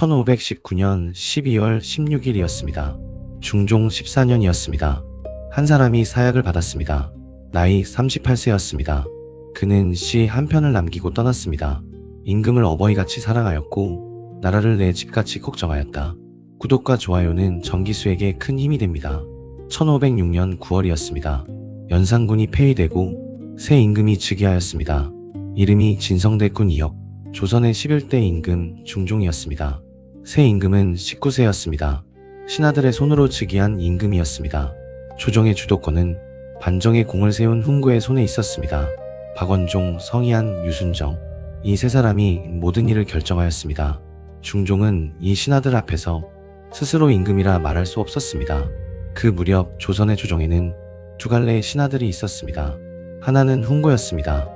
1519년 12월 16일이었습니다. 중종 14년이었습니다. 한 사람이 사약을 받았습니다. 나이 38세였습니다. 그는 시 한 편을 남기고 떠났습니다. 임금을 어버이같이 사랑하였고 나라를 내 집같이 걱정하였다. 구독과 좋아요는 정기수에게 큰 힘이 됩니다. 1506년 9월이었습니다. 연산군이 폐위되고 새 임금이 즉위하였습니다. 이름이 진성대군 2역, 조선의 11대 임금 중종이었습니다. 새 임금은 19세였습니다. 신하들의 손으로 즉위한 임금이었습니다. 조정의 주도권은 반정의 공을 세운 훈구의 손에 있었습니다. 박원종, 성희안, 유순정, 이 세 사람이 모든 일을 결정하였습니다. 중종은 이 신하들 앞에서 스스로 임금이라 말할 수 없었습니다. 그 무렵 조선의 조정에는 두 갈래의 신하들이 있었습니다. 하나는 훈구였습니다.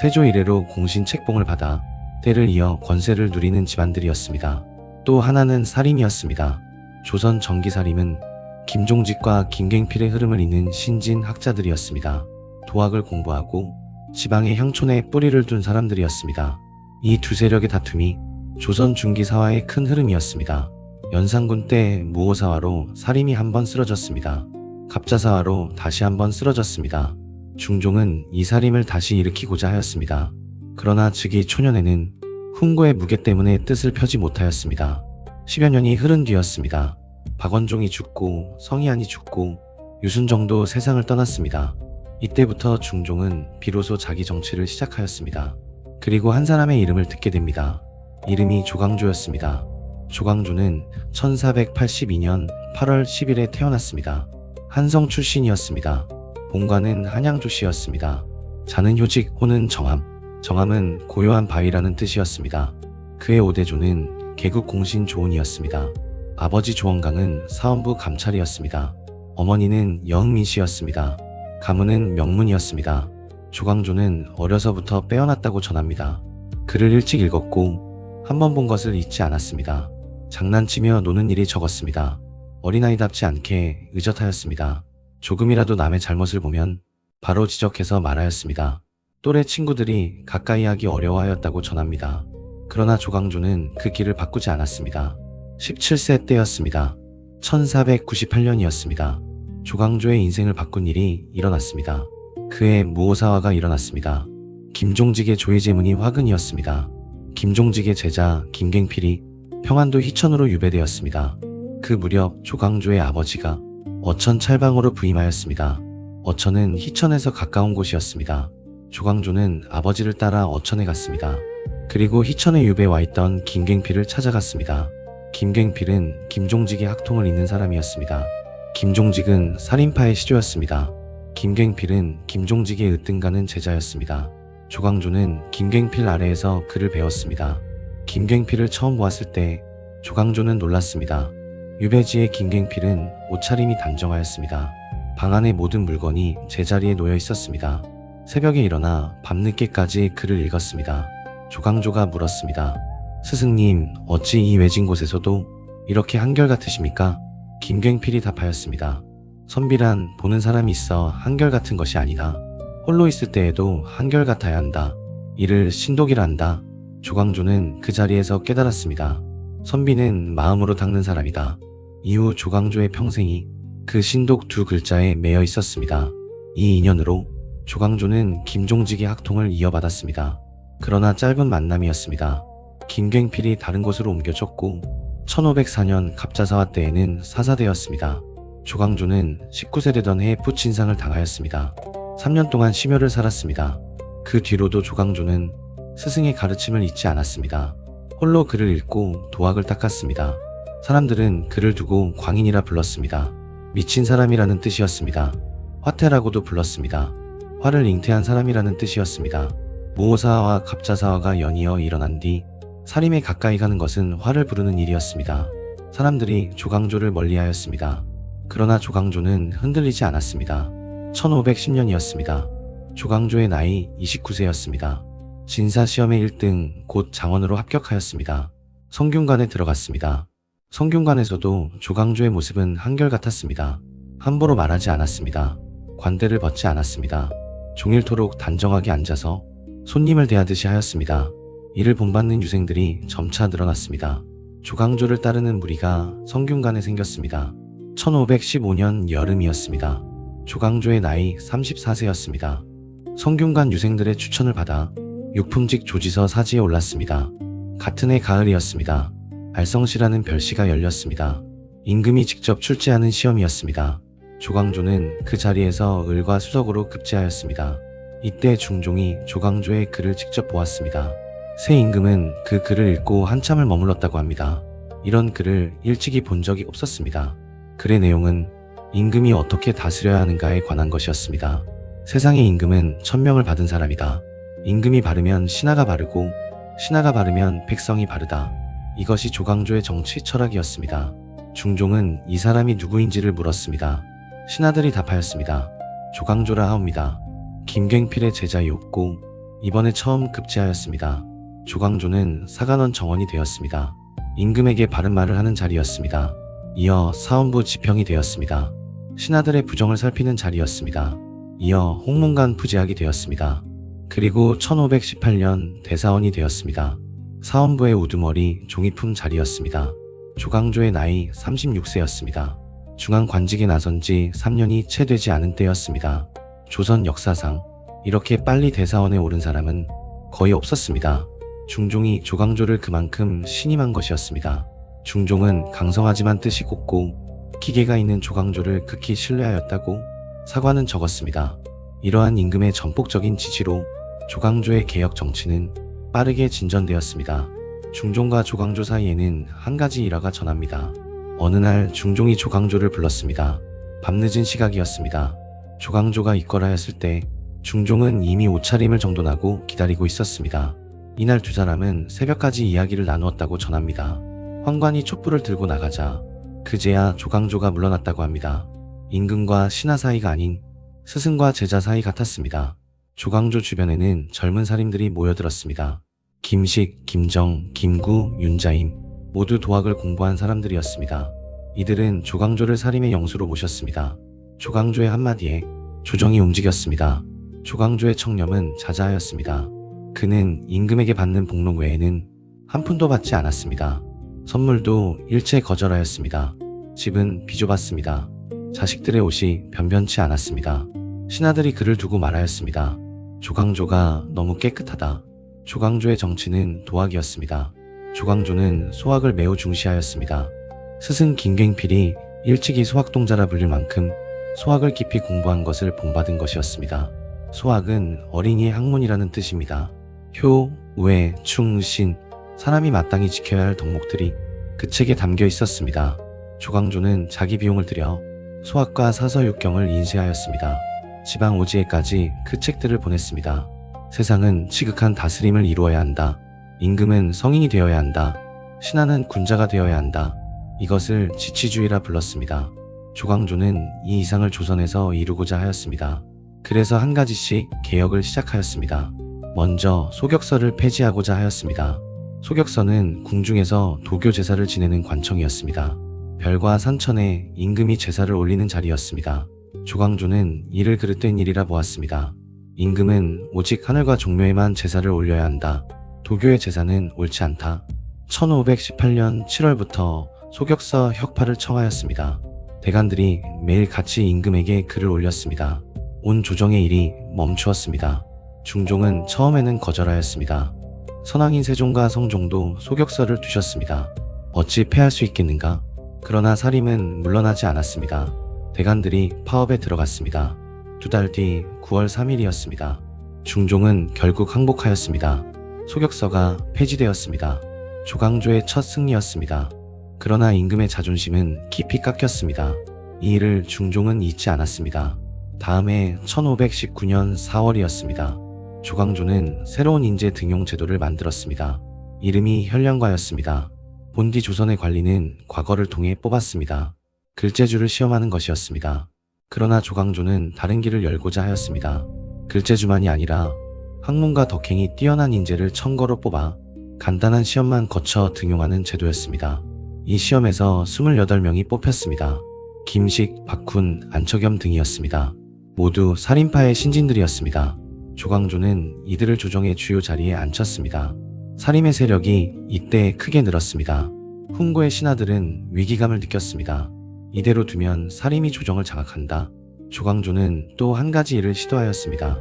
세조 이래로 공신 책봉을 받아 때를 이어 권세를 누리는 집안들이었습니다. 또 하나는 사림이었습니다. 조선 정기사림은 김종직과 김갱필의 흐름을 잇는 신진 학자들이었습니다. 도학을 공부하고 지방의 향촌에 뿌리를 둔 사람들이었습니다. 이 두 세력의 다툼이 조선 중기사화의 큰 흐름이었습니다. 연산군 때 무오사화로 사림이 한번 쓰러졌습니다. 갑자사화로 다시 한번 쓰러졌습니다. 중종은 이 사림을 다시 일으키고자 하였습니다. 그러나 즉위 초년에는 훈구의 무게 때문에 뜻을 펴지 못하였습니다. 10여 년이 흐른 뒤였습니다. 박원종이 죽고 성희안이 죽고 유순정도 세상을 떠났습니다. 이때부터 중종은 비로소 자기 정치를 시작하였습니다. 그리고 한 사람의 이름을 듣게 됩니다. 이름이 조광조였습니다. 조광조는 1482년 8월 10일에 태어났습니다. 한성 출신이었습니다. 본관은 한양조씨였습니다. 자는 효직, 호는 정함, 정함은 고요한 바위라는 뜻이었습니다. 그의 오대조는 개국 공신 조은이었습니다. 아버지 조원강은 사원부 감찰이었습니다. 어머니는 여흥민씨였습니다. 가문은 명문이었습니다. 조광조는 어려서부터 빼어났다고 전합니다. 글을 일찍 읽었고 한 번 본 것을 잊지 않았습니다. 장난치며 노는 일이 적었습니다. 어린아이답지 않게 의젓하였습니다. 조금이라도 남의 잘못을 보면 바로 지적해서 말하였습니다. 또래 친구들이 가까이 하기 어려워하였다고 전합니다. 그러나 조광조는 그 길을 바꾸지 않았습니다. 17세 때였습니다. 1498년이었습니다. 조광조의 인생을 바꾼 일이 일어났습니다. 그의 무오사화가 일어났습니다. 김종직의 조의제문이 화근이었습니다. 김종직의 제자 김갱필이 평안도 희천으로 유배되었습니다. 그 무렵 조광조의 아버지가 어천 찰방으로 부임하였습니다. 어천은 희천에서 가까운 곳이었습니다. 조광조는 아버지를 따라 어천에 갔습니다. 그리고 희천에 유배 와 있던 김갱필을 찾아갔습니다. 김갱필은 김종직의 학통을 잇는 사람이었습니다. 김종직은 살인파의 시조였습니다. 김갱필은 김종직의 으뜸가는 제자였습니다. 조광조는 김갱필 아래에서 글을 배웠습니다. 김갱필을 처음 보았을 때 조광조는 놀랐습니다. 유배지의 김갱필은 옷차림이 단정하였습니다. 방 안의 모든 물건이 제자리에 놓여 있었습니다. 새벽에 일어나 밤늦게까지 글을 읽었습니다. 조광조가 물었습니다. 스승님, 어찌 이 외진 곳에서도 이렇게 한결같으십니까? 김갱필이 답하였습니다. 선비란 보는 사람이 있어 한결같은 것이 아니다. 홀로 있을 때에도 한결같아야 한다. 이를 신독이라 한다. 조광조는 그 자리에서 깨달았습니다. 선비는 마음으로 닦는 사람이다. 이후 조광조의 평생이 그 신독 두 글자에 매여 있었습니다. 이 인연으로 조광조는 김종직의 학통을 이어받았습니다. 그러나 짧은 만남이었습니다. 김갱필이 다른 곳으로 옮겨졌고 1504년 갑자사화 때에는 사사되었습니다. 조광조는 19세 되던 해에 푸친상을 당하였습니다. 3년 동안 심효를 살았습니다. 그 뒤로도 조광조는 스승의 가르침을 잊지 않았습니다. 홀로 글을 읽고 도학을 닦았습니다. 사람들은 그를 두고 광인이라 불렀습니다. 미친 사람이라는 뜻이었습니다. 화태라고도 불렀습니다. 화를 잉태한 사람이라는 뜻이었습니다. 무오사화와 갑자사화가 연이어 일어난 뒤 사림에 가까이 가는 것은 화를 부르는 일이었습니다. 사람들이 조광조를 멀리하였습니다. 그러나 조광조는 흔들리지 않았습니다. 1510년이었습니다. 조광조의 나이 29세였습니다. 진사시험의 1등 곧 장원으로 합격하였습니다. 성균관에 들어갔습니다. 성균관에서도 조광조의 모습은 한결같았습니다. 함부로 말하지 않았습니다. 관대를 벗지 않았습니다. 종일토록 단정하게 앉아서 손님을 대하듯이 하였습니다. 이를 본받는 유생들이 점차 늘어났습니다. 조광조를 따르는 무리가 성균관에 생겼습니다. 1515년 여름이었습니다. 조광조의 나이 34세였습니다. 성균관 유생들의 추천을 받아 육품직 조지서 사지에 올랐습니다. 같은 해 가을이었습니다. 알성시라는 별시가 열렸습니다. 임금이 직접 출제하는 시험이었습니다. 조광조는 그 자리에서 을과 수석으로 급제하였습니다. 이때 중종이 조광조의 글을 직접 보았습니다. 새 임금은 그 글을 읽고 한참을 머물렀다고 합니다. 이런 글을 일찍이 본 적이 없었습니다. 글의 내용은 임금이 어떻게 다스려야 하는가에 관한 것이었습니다. 세상의 임금은 천명을 받은 사람이다. 임금이 바르면 신하가 바르고 신하가 바르면 백성이 바르다. 이것이 조광조의 정치 철학이었습니다. 중종은 이 사람이 누구인지를 물었습니다. 신하들이 답하였습니다. 조광조라 하옵니다. 김갱필의 제자이었고 이번에 처음 급제하였습니다. 조광조는 사간원 정원이 되었습니다. 임금에게 바른 말을 하는 자리였습니다. 이어 사원부 지평이 되었습니다. 신하들의 부정을 살피는 자리였습니다. 이어 홍문관 부제학이 되었습니다. 그리고 1518년 대사원이 되었습니다. 사원부의 우두머리 종이품 자리였습니다. 조광조의 나이 36세였습니다. 중앙관직에 나선 지 3년이 채 되지 않은 때였습니다. 조선 역사상 이렇게 빨리 대사원에 오른 사람은 거의 없었습니다. 중종이 조광조를 그만큼 신임한 것이었습니다. 중종은 강성하지만 뜻이 곱고 기계가 있는 조광조를 극히 신뢰하였다고 사관은 적었습니다. 이러한 임금의 전폭적인 지지로 조광조의 개혁 정치는 빠르게 진전되었습니다. 중종과 조광조 사이에는 한 가지 일화가 전합니다. 어느 날 중종이 조광조를 불렀습니다. 밤늦은 시각이었습니다. 조광조가 있거라였을 때 중종은 이미 옷차림을 정돈하고 기다리고 있었습니다. 이날 두 사람은 새벽까지 이야기를 나누었다고 전합니다. 환관이 촛불을 들고 나가자 그제야 조광조가 물러났다고 합니다. 임금과 신하 사이가 아닌 스승과 제자 사이 같았습니다. 조광조 주변에는 젊은 사림들이 모여들었습니다. 김식, 김정, 김구, 윤자임 모두 도학을 공부한 사람들이었습니다. 이들은 조광조를 사림의 영수로 모셨습니다. 조광조의 한마디에 조정이 움직였습니다. 조광조의 청렴은 자자하였습니다. 그는 임금에게 받는 복록 외에는 한 푼도 받지 않았습니다. 선물도 일체 거절하였습니다. 집은 비좁았습니다. 자식들의 옷이 변변치 않았습니다. 신하들이 그를 두고 말하였습니다. 조광조가 너무 깨끗하다. 조광조의 정치는 도학이었습니다. 조광조는 소학을 매우 중시하였습니다. 스승 김갱필이 일찍이 소학동자라 불릴 만큼 소학을 깊이 공부한 것을 본받은 것이었습니다. 소학은 어린이의 학문이라는 뜻입니다. 효, 외, 충, 신 사람이 마땅히 지켜야 할 덕목들이 그 책에 담겨 있었습니다. 조광조는 자기 비용을 들여 소학과 사서육경을 인쇄하였습니다. 지방 오지에까지 그 책들을 보냈습니다. 세상은 지극한 다스림을 이루어야 한다. 임금은 성인이 되어야 한다. 신하는 군자가 되어야 한다. 이것을 지치주의라 불렀습니다. 조광조는 이 이상을 조선에서 이루고자 하였습니다. 그래서 한 가지씩 개혁을 시작하였습니다. 먼저 소격서를 폐지하고자 하였습니다. 소격서는 궁중에서 도교 제사를 지내는 관청이었습니다. 별과 산천에 임금이 제사를 올리는 자리였습니다. 조광조는 이를 그릇된 일이라 보았습니다. 임금은 오직 하늘과 종묘에만 제사를 올려야 한다. 도교의 제사는 옳지 않다. 1518년 7월부터 소격서 혁파를 청하였습니다. 대관들이 매일 같이 임금에게 글을 올렸습니다. 온 조정의 일이 멈추었습니다. 중종은 처음에는 거절하였습니다. 선왕인 세종과 성종도 소격서를 두셨습니다. 어찌 패할 수 있겠는가? 그러나 사림은 물러나지 않았습니다. 대관들이 파업에 들어갔습니다. 2달 뒤 9월 3일이었습니다. 중종은 결국 항복하였습니다. 소격서가 폐지되었습니다. 조광조의 첫 승리였습니다. 그러나 임금의 자존심은 깊이 깎였습니다. 이 일을 중종은 잊지 않았습니다. 다음해 1519년 4월이었습니다. 조광조는 새로운 인재 등용 제도를 만들었습니다. 이름이 현량과였습니다. 본디 조선의 관리는 과거를 통해 뽑았습니다. 글재주를 시험하는 것이었습니다. 그러나 조광조는 다른 길을 열고자 하였습니다. 글재주만이 아니라 학문과 덕행이 뛰어난 인재를 청거로 뽑아 간단한 시험만 거쳐 등용하는 제도였습니다. 이 시험에서 28명이 뽑혔습니다. 김식, 박훈, 안척염 등이었습니다. 모두 살인파의 신진들이었습니다. 조광조는 이들을 조정의 주요 자리에 앉혔습니다. 살인의 세력이 이때 크게 늘었습니다. 훈고의 신하들은 위기감을 느꼈습니다. 이대로 두면 사림이 조정을 장악한다. 조광조는 또 한 가지 일을 시도하였습니다.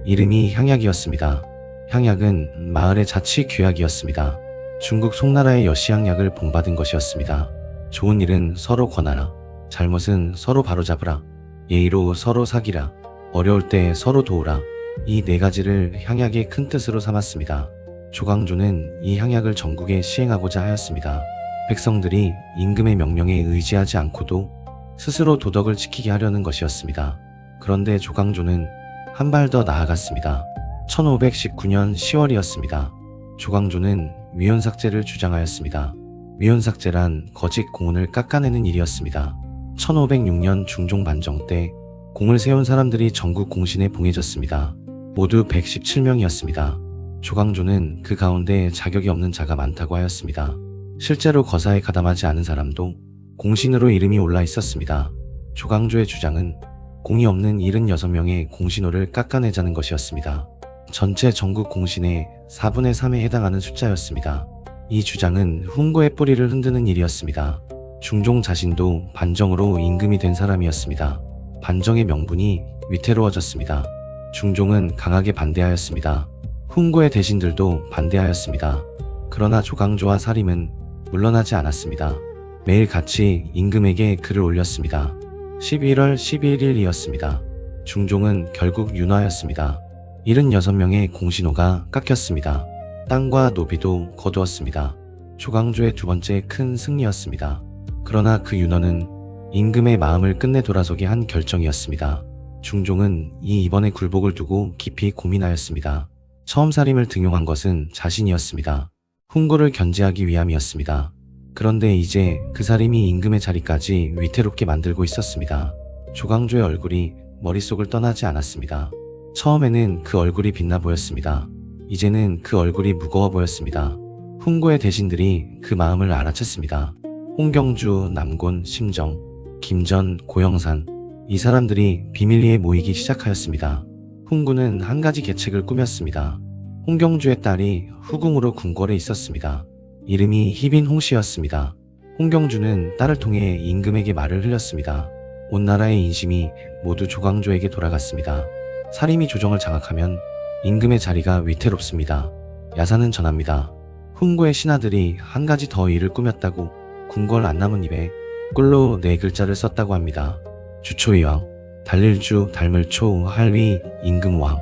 이름이 향약이었습니다. 향약은 마을의 자치 규약이었습니다. 중국 송나라의 여시향약을 본받은 것이었습니다. 좋은 일은 서로 권하라. 잘못은 서로 바로잡으라. 예의로 서로 사귀라. 어려울 때 서로 도우라. 이 네 가지를 향약의 큰 뜻으로 삼았습니다. 조광조는 이 향약을 전국에 시행하고자 하였습니다. 백성들이 임금의 명령에 의지하지 않고도 스스로 도덕을 지키게 하려는 것이었습니다. 그런데 조광조는 한 발 더 나아갔습니다. 1519년 10월이었습니다. 조광조는 위헌삭제를 주장하였습니다. 위헌삭제란 거짓 공훈을 깎아내는 일이었습니다. 1506년 중종 반정 때 공을 세운 사람들이 전국 공신에 봉해졌습니다. 모두 117명이었습니다. 조광조는 그 가운데 자격이 없는 자가 많다고 하였습니다. 실제로 거사에 가담하지 않은 사람도 공신으로 이름이 올라 있었습니다. 조광조의 주장은 공이 없는 76명의 공신호를 깎아내자는 것이었습니다. 전체 전국 공신의 4분의 3에 해당하는 숫자였습니다. 이 주장은 훈고의 뿌리를 흔드는 일이었습니다. 중종 자신도 반정으로 임금이 된 사람이었습니다. 반정의 명분이 위태로워졌습니다. 중종은 강하게 반대하였습니다. 훈고의 대신들도 반대하였습니다. 그러나 조광조와 사림은 물러나지 않았습니다. 매일 같이 임금에게 글을 올렸습니다. 11월 11일이었습니다. 중종은 결국 윤화하였습니다. 76명의 공신호가 깎였습니다. 땅과 노비도 거두었습니다. 조광조의 두 번째 큰 승리였습니다. 그러나 그 윤허는 임금의 마음을 끝내 돌아서게 한 결정이었습니다. 중종은 이번의 굴복을 두고 깊이 고민하였습니다. 처음 사림을 등용한 것은 자신이었습니다. 훈고를 견제하기 위함이었습니다. 그런데 이제 그 사림이 임금의 자리까지 위태롭게 만들고 있었습니다. 조광조의 얼굴이 머릿속을 떠나지 않았습니다. 처음에는 그 얼굴이 빛나 보였습니다. 이제는 그 얼굴이 무거워 보였습니다. 훈고의 대신들이 그 마음을 알아챘습니다. 홍경주, 남곤, 심정, 김전, 고영산, 이 사람들이 비밀리에 모이기 시작하였습니다. 훈구는 한 가지 계책을 꾸몄습니다. 홍경주의 딸이 후궁으로 궁궐에 있었습니다. 이름이 희빈 홍씨였습니다. 홍경주는 딸을 통해 임금에게 말을 흘렸습니다. 온 나라의 인심이 모두 조광조에게 돌아갔습니다. 사림이 조정을 장악하면 임금의 자리가 위태롭습니다. 야사는 전합니다. 훈고의 신하들이 한 가지 더 일을 꾸몄다고 궁궐 안나무잎에 꿀로 네 글자를 썼다고 합니다. 주초이왕, 달릴주, 달물초, 할위, 임금왕.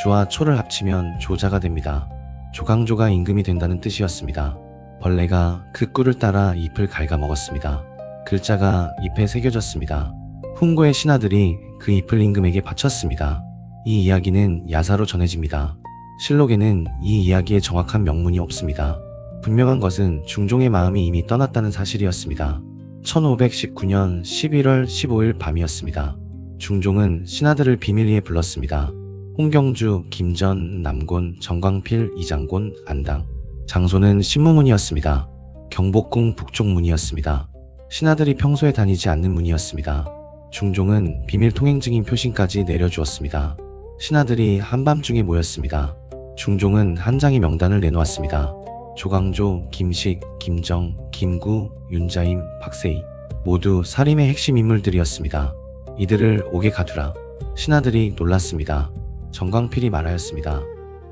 주와 초를 합치면 조자가 됩니다. 조광조가 임금이 된다는 뜻이었습니다. 벌레가 그 꿀을 따라 잎을 갉아먹었습니다. 글자가 잎에 새겨졌습니다. 훈고의 신하들이 그 잎을 임금에게 바쳤습니다. 이 이야기는 야사로 전해집니다. 실록에는 이 이야기의 정확한 명문이 없습니다. 분명한 것은 중종의 마음이 이미 떠났다는 사실이었습니다. 1519년 11월 15일 밤이었습니다. 중종은 신하들을 비밀리에 불렀습니다. 홍경주, 김전, 남곤, 정광필, 이장곤, 안당. 장소는 신무문이었습니다. 경복궁 북쪽문이었습니다. 신하들이 평소에 다니지 않는 문이었습니다. 중종은 비밀 통행 증인 표신까지 내려주었습니다. 신하들이 한밤중에 모였습니다. 중종은 한 장의 명단을 내놓았습니다. 조광조, 김식, 김정, 김구, 윤자임, 박세희 모두 사림의 핵심 인물들이었습니다. 이들을 옥에 가두라. 신하들이 놀랐습니다. 정광필이 말하였습니다.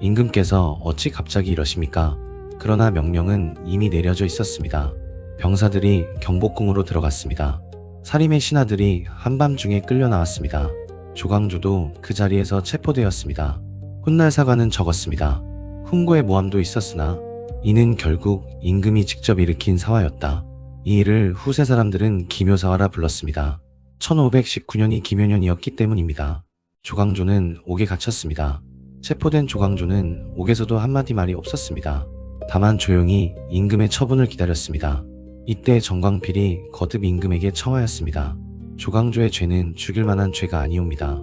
임금께서 어찌 갑자기 이러십니까? 그러나 명령은 이미 내려져 있었습니다. 병사들이 경복궁으로 들어갔습니다. 사림의 신하들이 한밤중에 끌려 나왔습니다. 조광조도 그 자리에서 체포되었습니다. 훗날 사과는 적었습니다. 훈고의 모함도 있었으나 이는 결국 임금이 직접 일으킨 사화였다. 이 일을 후세 사람들은 기묘사화라 불렀습니다. 1519년이 기묘년이었기 때문입니다. 조광조는 옥에 갇혔습니다. 체포된 조광조는 옥에서도 한마디 말이 없었습니다. 다만 조용히 임금의 처분을 기다렸습니다. 이때 정광필이 거듭 임금에게 청하였습니다. 조광조의 죄는 죽일 만한 죄가 아니옵니다.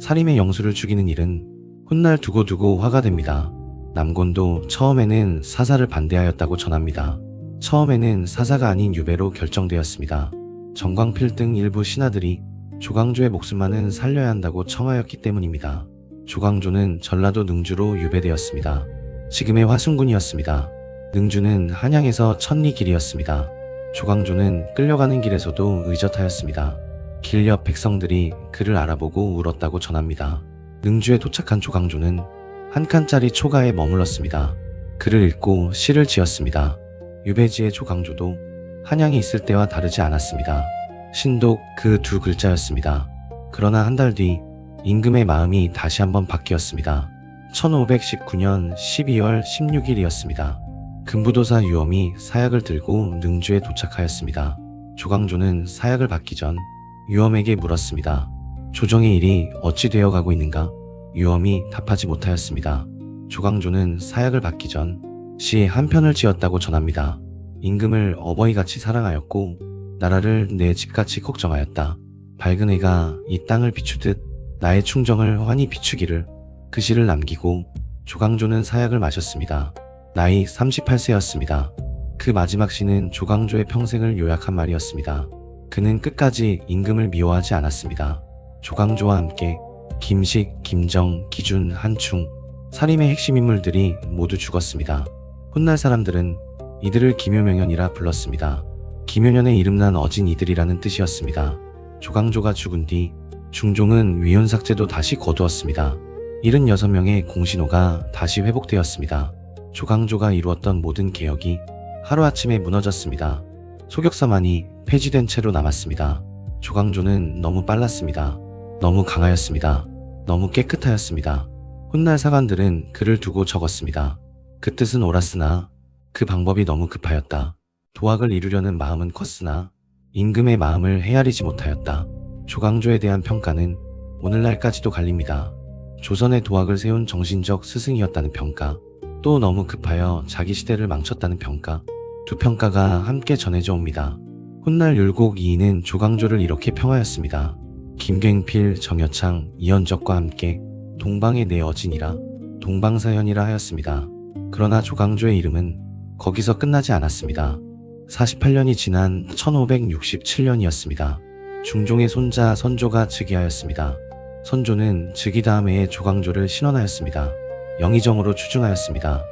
사림의 영수를 죽이는 일은 훗날 두고 화가 됩니다. 남곤도 처음에는 사사를 반대하였다고 전합니다. 처음에는 사사가 아닌 유배로 결정되었습니다. 정광필 등 일부 신하들이 조광조의 목숨만은 살려야 한다고 청하였기 때문입니다. 조광조는 전라도 능주로 유배되었습니다. 지금의 화순군이었습니다. 능주는 한양에서 천리 길이었습니다. 조광조는 끌려가는 길에서도 의젓하였습니다. 길 옆 백성들이 그를 알아보고 울었다고 전합니다. 능주에 도착한 조광조는 한 칸짜리 초가에 머물렀습니다. 글을 읽고 시를 지었습니다. 유배지의 조광조도 한양에 있을 때와 다르지 않았습니다. 신독 그 두 글자였습니다. 그러나 한 달 뒤 임금의 마음이 다시 한번 바뀌었습니다. 1519년 12월 16일이었습니다. 금부도사 유엄이 사약을 들고 능주에 도착하였습니다. 조광조는 사약을 받기 전 유엄에게 물었습니다. 조정의 일이 어찌 되어 가고 있는가? 유엄이 답하지 못하였습니다. 조광조는 사약을 받기 전 시 한 편을 지었다고 전합니다. 임금을 어버이같이 사랑하였고 나라를 내 집같이 걱정하였다. 밝은 해가 이 땅을 비추듯 나의 충정을 환히 비추기를. 그 시를 남기고 조광조는 사약을 마셨습니다. 나이 38세였습니다. 그 마지막 시는 조광조의 평생을 요약한 말이었습니다. 그는 끝까지 임금을 미워하지 않았습니다. 조광조와 함께 김식, 김정, 기준, 한충, 사림의 핵심 인물들이 모두 죽었습니다. 훗날 사람들은 이들을 김효명연이라 불렀습니다. 김효년의 이름난 어진 이들이라는 뜻이었습니다. 조광조가 죽은 뒤 중종은 위헌삭제도 다시 거두었습니다. 76명의 공신호가 다시 회복되었습니다. 조광조가 이루었던 모든 개혁이 하루아침에 무너졌습니다. 소격사만이 폐지된 채로 남았습니다. 조광조는 너무 빨랐습니다. 너무 강하였습니다. 너무 깨끗하였습니다. 훗날 사관들은 그를 두고 적었습니다. 그 뜻은 옳았으나 그 방법이 너무 급하였다. 도학을 이루려는 마음은 컸으나 임금의 마음을 헤아리지 못하였다. 조광조에 대한 평가는 오늘날까지도 갈립니다. 조선의 도학을 세운 정신적 스승이었다는 평가, 또 너무 급하여 자기 시대를 망쳤다는 평가, 두 평가가 함께 전해져 옵니다. 훗날 율곡 이인은 조광조를 이렇게 평하였습니다. 김갱필, 정여창, 이현적과 함께 동방의 내 어진이라 동방사현이라 하였습니다. 그러나 조광조의 이름은 거기서 끝나지 않았습니다. 48년이 지난 1567년이었습니다. 중종의 손자 선조가 즉위하였습니다. 선조는 즉위 다음 해에 조광조를 신원하였습니다. 영의정으로 추증하였습니다.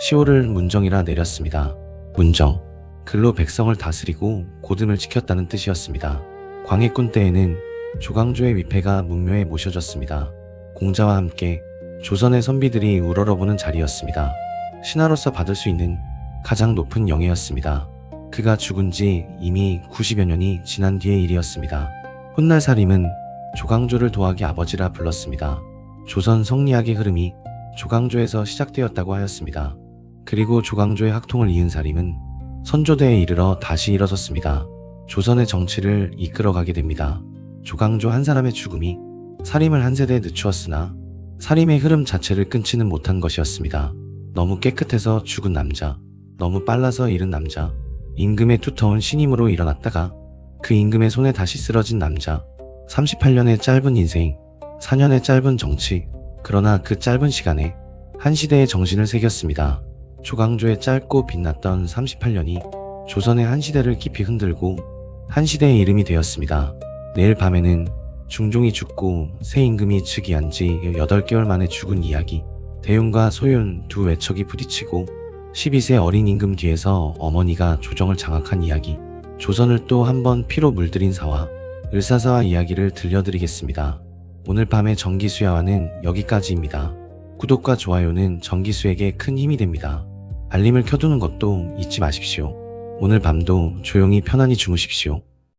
시호를 문정이라 내렸습니다. 문정, 글로 백성을 다스리고 고듬을 지켰다는 뜻이었습니다. 광해군 때에는 조광조의 위패가 문묘에 모셔졌습니다. 공자와 함께 조선의 선비들이 우러러보는 자리였습니다. 신하로서 받을 수 있는 가장 높은 영예였습니다. 그가 죽은 지 이미 90여 년이 지난 뒤의 일이었습니다. 훗날 사림은 조광조를 도학의 아버지라 불렀습니다. 조선 성리학의 흐름이 조광조에서 시작되었다고 하였습니다. 그리고 조광조의 학통을 이은 사림은 선조대에 이르러 다시 일어섰습니다. 조선의 정치를 이끌어가게 됩니다. 조광조 한 사람의 죽음이 사림을 한 세대에 늦추었으나 사림의 흐름 자체를 끊지는 못한 것이었습니다. 너무 깨끗해서 죽은 남자, 너무 빨라서 잃은 남자, 임금의 두터운 신임으로 일어났다가 그 임금의 손에 다시 쓰러진 남자, 38년의 짧은 인생, 4년의 짧은 정치, 그러나 그 짧은 시간에 한 시대의 정신을 새겼습니다. 조광조의 짧고 빛났던 38년이 조선의 한 시대를 깊이 흔들고 한 시대의 이름이 되었습니다. 내일 밤에는 중종이 죽고 새 임금이 즉위한 지 8개월 만에 죽은 이야기, 대윤과 소윤 두 외척이 부딪히고 12세 어린 임금 뒤에서 어머니가 조정을 장악한 이야기, 조선을 또 한 번 피로 물들인 사화, 을사사화 이야기를 들려드리겠습니다. 오늘 밤의 정기수야화는 여기까지입니다. 구독과 좋아요는 정기수에게 큰 힘이 됩니다. 알림을 켜두는 것도 잊지 마십시오. 오늘 밤도 조용히 편안히 주무십시오.